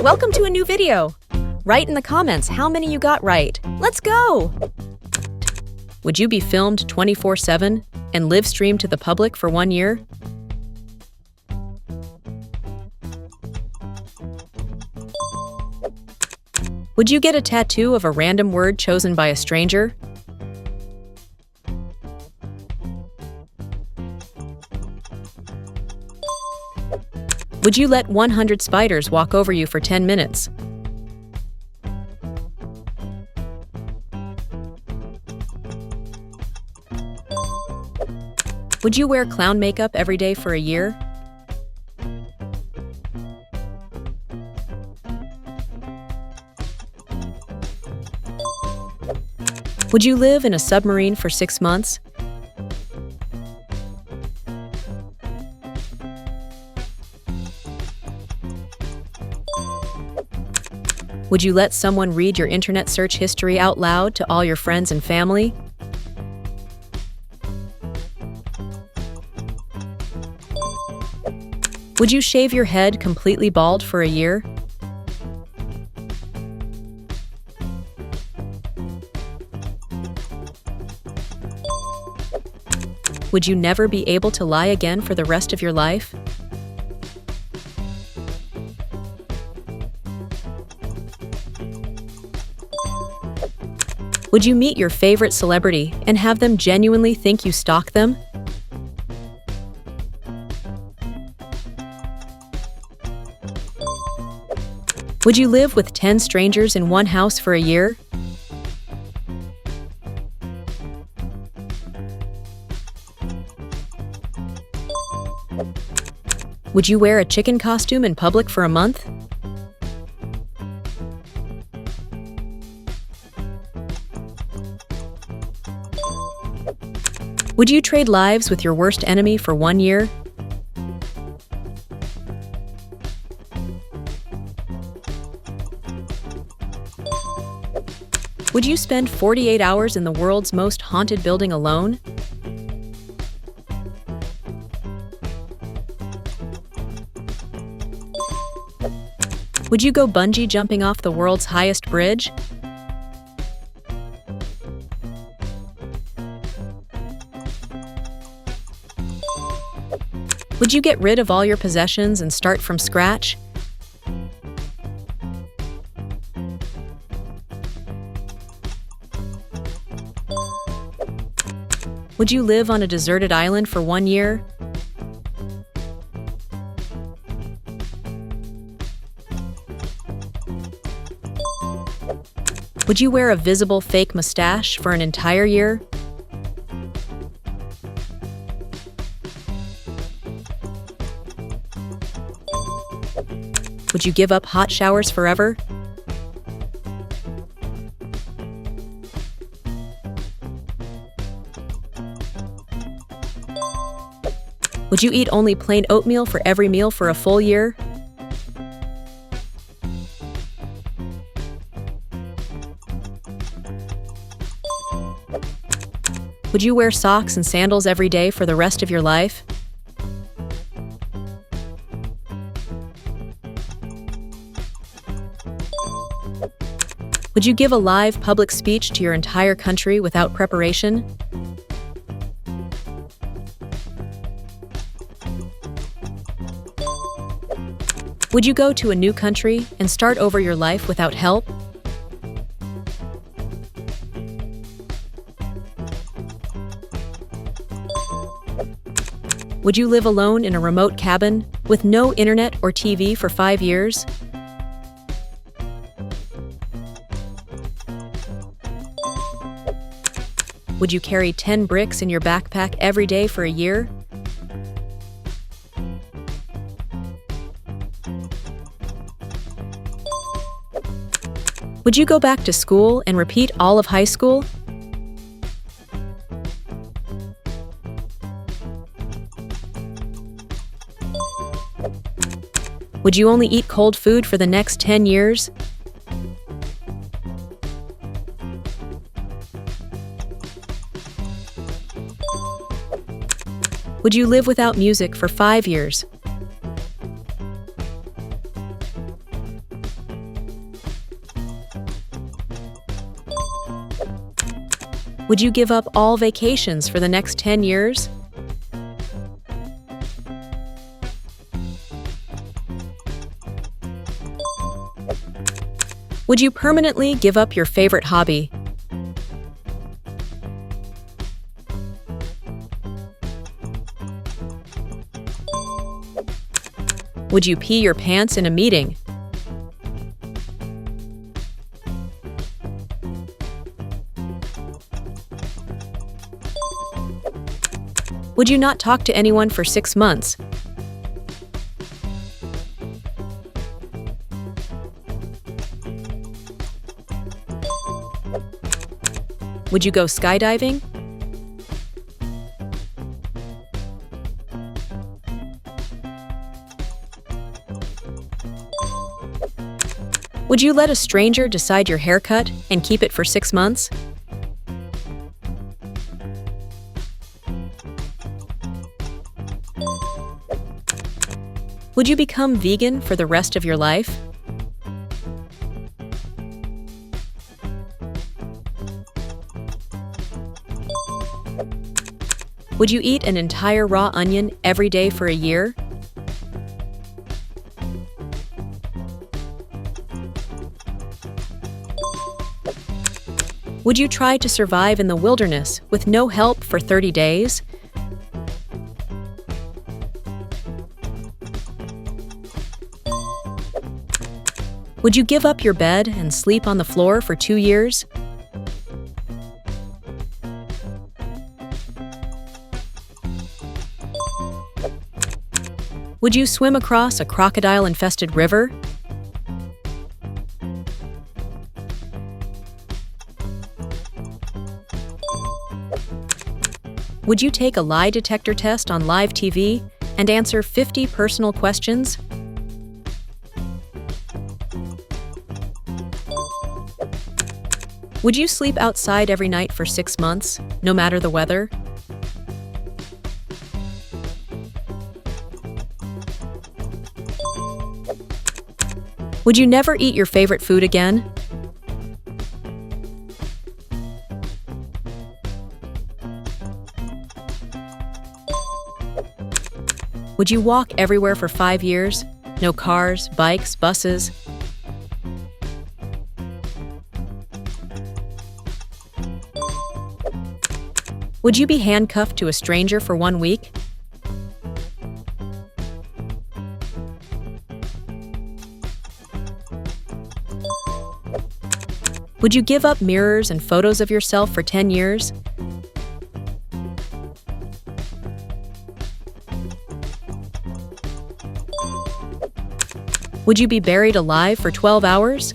Welcome to a new video. Write in the comments how many you got right. Let's go! Would you be filmed 24/7 and live streamed to the public for 1 year? Would you get a tattoo of a random word chosen by a stranger? Would you let 100 spiders walk over you for 10 minutes? Would you wear clown makeup every day for a year? Would you live in a submarine for 6 months? Would you let someone read your internet search history out loud to all your friends and family? Would you shave your head completely bald for a year? Would you never be able to lie again for the rest of your life? Would you meet your favorite celebrity and have them genuinely think you stalk them? Would you live with 10 strangers in one house for a year? Would you wear a chicken costume in public for a month? Would you trade lives with your worst enemy for 1 year? Would you spend 48 hours in the world's most haunted building alone? Would you go bungee jumping off the world's highest bridge? Would you get rid of all your possessions and start from scratch? Would you live on a deserted island for 1 year? Would you wear a visible fake mustache for an entire year? Would you give up hot showers forever? Would you eat only plain oatmeal for every meal for a full year? Would you wear socks and sandals every day for the rest of your life? Would you give a live public speech to your entire country without preparation? Would you go to a new country and start over your life without help? Would you live alone in a remote cabin with no internet or TV for 5 years? Would you carry 10 bricks in your backpack every day for a year? Would you go back to school and repeat all of high school? Would you only eat cold food for the next 10 years? Would you live without music for 5 years? Would you give up all vacations for the next 10 years? Would you permanently give up your favorite hobby? Would you pee your pants in a meeting? Would you not talk to anyone for 6 months? Would you go skydiving? Would you let a stranger decide your haircut and keep it for 6 months? Would you become vegan for the rest of your life? Would you eat an entire raw onion every day for a year? Would you try to survive in the wilderness with no help for 30 days? Would you give up your bed and sleep on the floor for 2 years? Would you swim across a crocodile-infested river? Would you take a lie detector test on live TV and answer 50 personal questions? Would you sleep outside every night for 6 months, no matter the weather? Would you never eat your favorite food again? Would you walk everywhere for 5 years? No cars, bikes, buses? Would you be handcuffed to a stranger for 1 week? Would you give up mirrors and photos of yourself for 10 years? Would you be buried alive for 12 hours?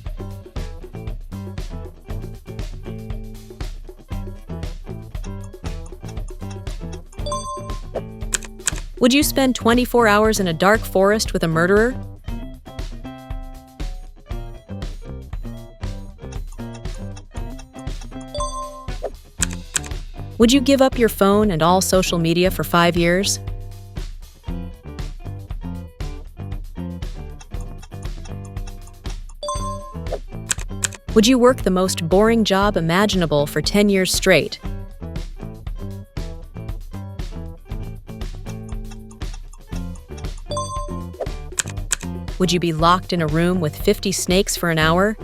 Would you spend 24 hours in a dark forest with a murderer? Would you give up your phone and all social media for 5 years? Would you work the most boring job imaginable for 10 years straight? Would you be locked in a room with 50 snakes for an hour?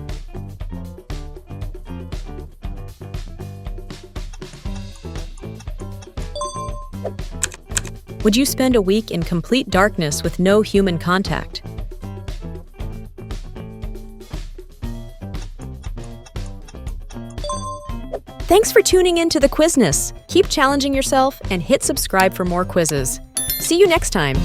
Would you spend a week in complete darkness with no human contact? Thanks for tuning in to the Quizness. Keep challenging yourself and hit subscribe for more quizzes. See you next time.